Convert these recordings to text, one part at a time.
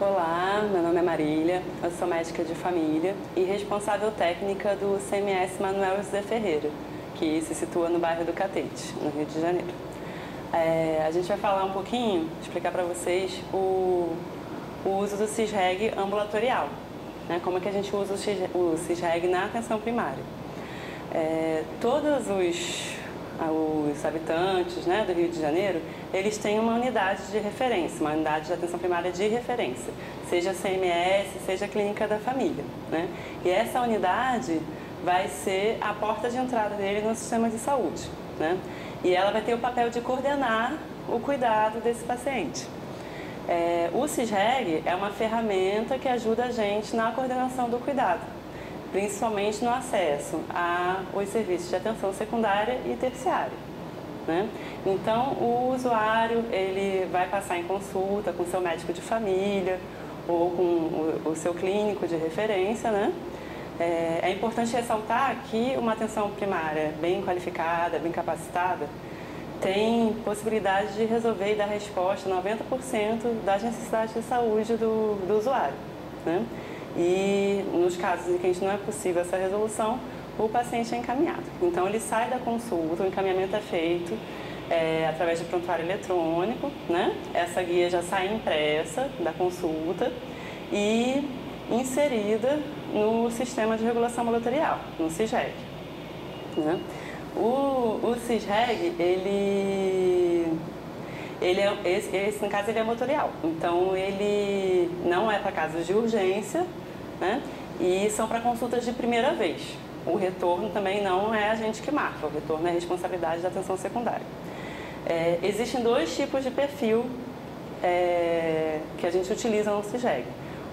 Olá, meu nome é Marília, eu sou médica de família e responsável técnica do CMS Manuel José Ferreira, que se situa no bairro do Catete, no Rio de Janeiro. A gente vai falar um pouquinho, explicar para vocês o uso do CISREG ambulatorial, né? Como é que a gente usa o CISREG na atenção primária. Todos os habitantes, né, do Rio de Janeiro, eles têm uma unidade de referência, uma unidade de atenção primária de referência, seja a CMS, seja a clínica da família, né? E essa unidade vai ser a porta de entrada dele no sistema de saúde, né? E ela vai ter o papel de coordenar o cuidado desse paciente. O CISREG é uma ferramenta que ajuda a gente na coordenação do cuidado, principalmente no acesso aos serviços de atenção secundária e terciária, né? Então, o usuário ele vai passar em consulta com seu médico de família ou com o seu clínico de referência, né? É importante ressaltar que uma atenção primária bem qualificada, bem capacitada, tem possibilidade de resolver e dar resposta a 90% das necessidades de saúde do usuário, né? E nos casos em que a gente não é possível essa resolução, o paciente é encaminhado. Então ele sai da consulta, o encaminhamento é feito através de prontuário eletrônico, né? Essa guia já sai impressa da consulta e inserida no sistema de regulação ambulatorial, no CISREG, né? O CISREG, no caso, ele é motorial, então ele não é para casos de urgência, né? E são para consultas de primeira vez. O retorno também não é a gente que marca, o retorno é responsabilidade da atenção secundária. Existem dois tipos de perfil que a gente utiliza no CISREG: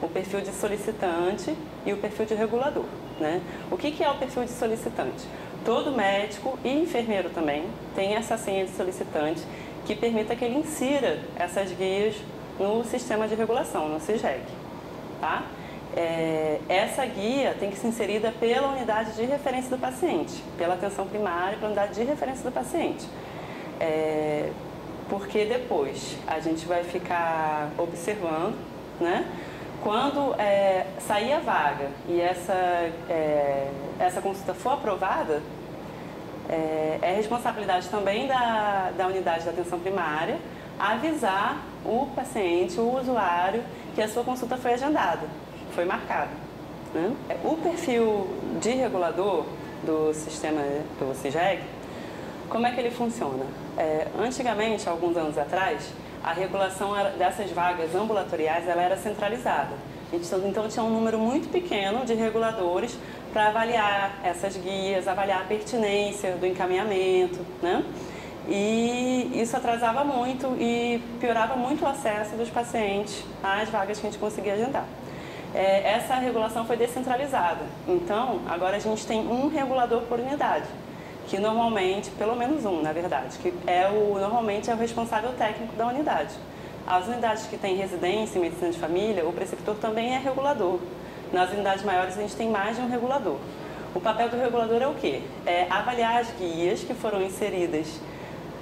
o perfil de solicitante e o perfil de regulador, né? O que é o perfil de solicitante? Todo médico e enfermeiro também tem essa senha de solicitante que permita que ele insira essas guias no sistema de regulação, no CISREG, tá? Essa guia tem que ser inserida pela unidade de referência do paciente, pela atenção primária, pela unidade de referência do paciente. Porque depois a gente vai ficar observando, né? Quando sair a vaga e essa consulta for aprovada, é responsabilidade também da unidade de atenção primária avisar o paciente, o usuário, que a sua consulta foi agendada, foi marcada, né? O perfil de regulador do sistema do CISREG, como é que ele funciona? Antigamente, alguns anos atrás, a regulação dessas vagas ambulatoriais ela era centralizada. Então tinha um número muito pequeno de reguladores para avaliar essas guias, avaliar a pertinência do encaminhamento, né? E isso atrasava muito e piorava muito o acesso dos pacientes às vagas que a gente conseguia agendar. Essa regulação foi descentralizada. Então, agora a gente tem um regulador por unidade, que normalmente, pelo menos um, na verdade, que normalmente é o responsável técnico da unidade. As unidades que têm residência em medicina de família, o preceptor também é regulador. Nas unidades maiores, a gente tem mais de um regulador. O papel do regulador é o quê? É avaliar as guias que foram inseridas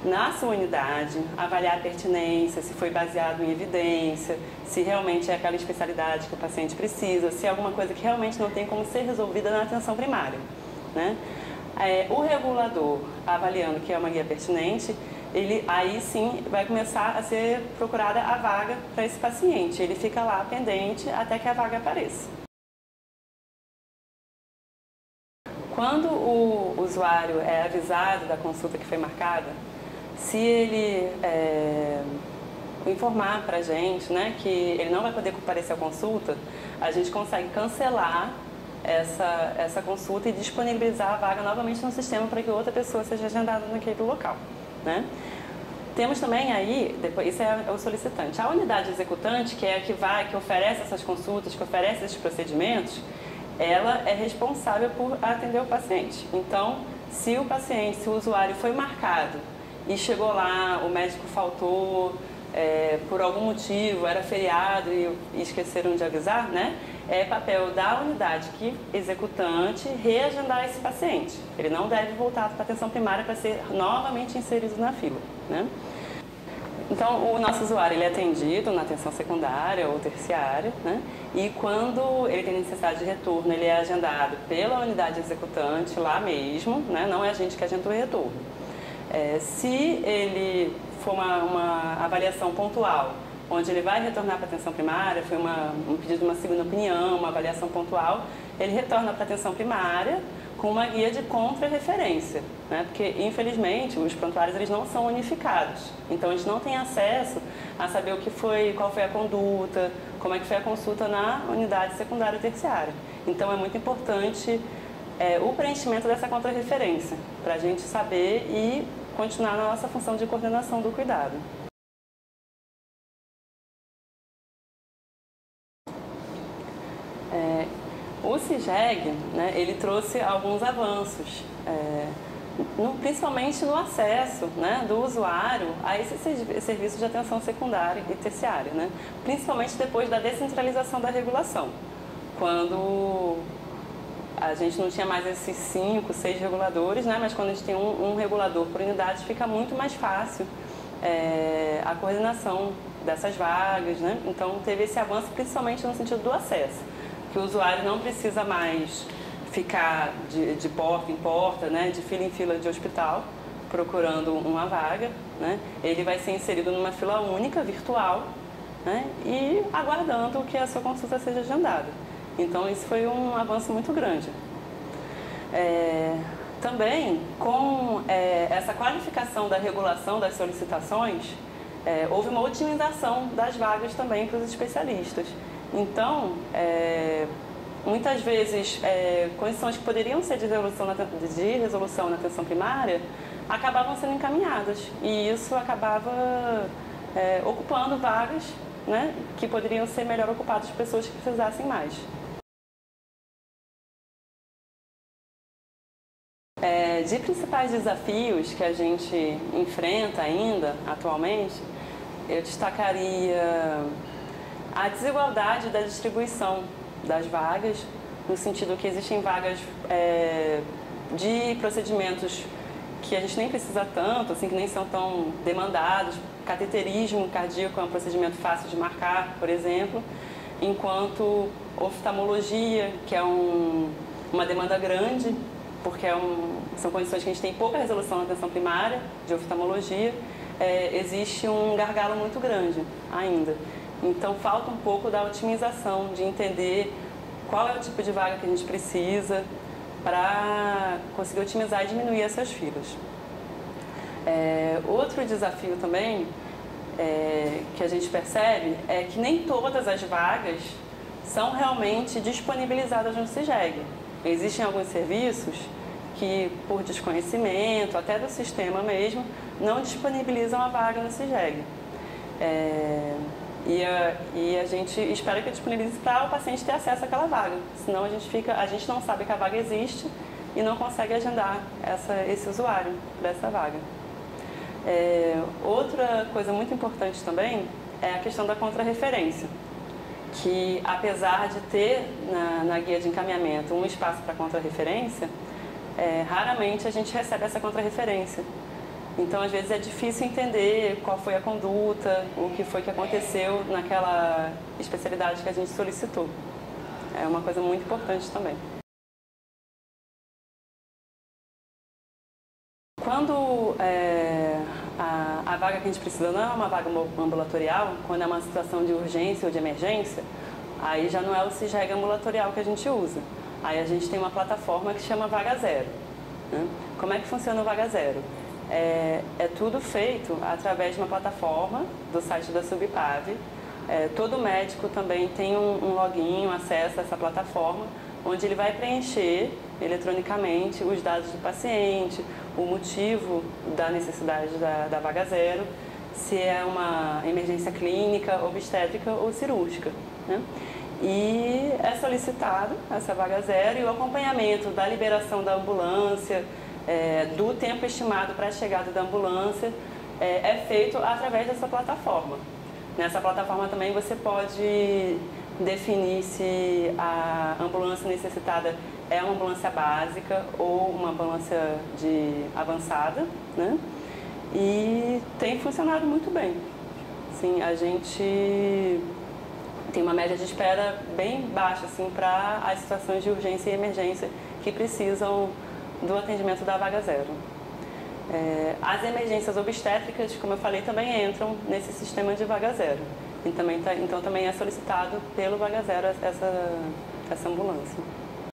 na sua unidade, avaliar a pertinência, se foi baseado em evidência, se realmente é aquela especialidade que o paciente precisa, se é alguma coisa que realmente não tem como ser resolvida na atenção primária, né? O regulador, avaliando que é uma guia pertinente, aí sim vai começar a ser procurada a vaga para esse paciente. Ele fica lá pendente até que a vaga apareça. Quando o usuário é avisado da consulta que foi marcada, se ele informar para a gente, né, que ele não vai poder comparecer à consulta, a gente consegue cancelar essa consulta e disponibilizar a vaga novamente no sistema para que outra pessoa seja agendada naquele local, né? Temos também aí, depois, isso é o solicitante. A unidade executante, que é a que oferece essas consultas, que oferece esses procedimentos, ela é responsável por atender o paciente. Então, se o usuário foi marcado e chegou lá, o médico faltou, por algum motivo, era feriado e esqueceram de avisar, né? É papel da unidade executante reagendar esse paciente. Ele não deve voltar para a atenção primária para ser novamente inserido na fila, né? Então, o nosso usuário ele é atendido na atenção secundária ou terciária, né? E quando ele tem necessidade de retorno, ele é agendado pela unidade executante lá mesmo, né? Não é a gente que agenda o retorno. Se ele for uma avaliação pontual, onde ele vai retornar para a atenção primária, foi um pedido de uma segunda opinião, uma avaliação pontual, ele retorna para a atenção primária com uma guia de contra-referência, né? Porque, infelizmente, os prontuários eles não são unificados. Então, a gente não tem acesso a saber qual foi a conduta, como é que foi a consulta na unidade secundária ou terciária. Então, é muito importante o preenchimento dessa contra-referência, para a gente saber e continuar na nossa função de coordenação do cuidado. O CIGEG, né, ele trouxe alguns avanços, principalmente no acesso, né, do usuário a esse serviço de atenção secundária e terciária, né, principalmente depois da descentralização da regulação, quando a gente não tinha mais esses 5, 6 reguladores, né, mas quando a gente tem um regulador por unidade, fica muito mais fácil a coordenação dessas vagas, né? Então teve esse avanço principalmente no sentido do acesso, que o usuário não precisa mais ficar de porta em porta, né, de fila em fila de hospital, procurando uma vaga, né? Ele vai ser inserido numa fila única, virtual, né, e aguardando que a sua consulta seja agendada. Então, isso foi um avanço muito grande. Também, com essa qualificação da regulação das solicitações, houve uma otimização das vagas também para os especialistas. Então, muitas vezes, condições que poderiam ser de resolução na atenção primária acabavam sendo encaminhadas. E isso acabava ocupando vagas, né, que poderiam ser melhor ocupadas por pessoas que precisassem mais. De principais desafios que a gente enfrenta ainda atualmente, eu destacaria a desigualdade da distribuição das vagas, no sentido que existem vagas de procedimentos que a gente nem precisa tanto, assim, que nem são tão demandados. Cateterismo cardíaco é um procedimento fácil de marcar, por exemplo, enquanto oftalmologia, que é uma demanda grande, porque são condições que a gente tem pouca resolução na atenção primária de oftalmologia, existe um gargalo muito grande ainda. Então, falta um pouco da otimização, de entender qual é o tipo de vaga que a gente precisa para conseguir otimizar e diminuir essas filas. Outro desafio também que a gente percebe é que nem todas as vagas são realmente disponibilizadas no CIGEG. Existem alguns serviços que, por desconhecimento, até do sistema mesmo, não disponibilizam a vaga no CIGEG. E a gente espera que disponibilize para o paciente ter acesso àquela vaga. Senão a gente não sabe que a vaga existe e não consegue agendar esse usuário para essa vaga. Outra coisa muito importante também é a questão da contrarreferência, que apesar de ter na guia de encaminhamento um espaço para contrarreferência, raramente a gente recebe essa contrarreferência. Então, às vezes, é difícil entender qual foi a conduta, o que foi que aconteceu naquela especialidade que a gente solicitou. É uma coisa muito importante também. Quando a vaga que a gente precisa não é uma vaga ambulatorial, quando é uma situação de urgência ou de emergência, aí já não é o CIGEG ambulatorial que a gente usa. Aí a gente tem uma plataforma que chama Vaga Zero, né? Como é que funciona o Vaga Zero? É tudo feito através de uma plataforma do site da Subpav. Todo médico também tem um login, um acesso a essa plataforma, onde ele vai preencher eletronicamente os dados do paciente, o motivo da necessidade da vaga zero, se é uma emergência clínica, obstétrica ou cirúrgica, né? E é solicitado essa vaga zero e o acompanhamento da liberação da ambulância, do tempo estimado para a chegada da ambulância, é feito através dessa plataforma. Nessa plataforma também você pode definir se a ambulância necessitada é uma ambulância básica ou uma ambulância avançada, né? E tem funcionado muito bem. Sim, a gente tem uma média de espera bem baixa assim, para as situações de urgência e emergência que precisam do atendimento da vaga zero. As emergências obstétricas, como eu falei, também entram nesse sistema de vaga zero. Então também é solicitado pelo vaga zero essa ambulância.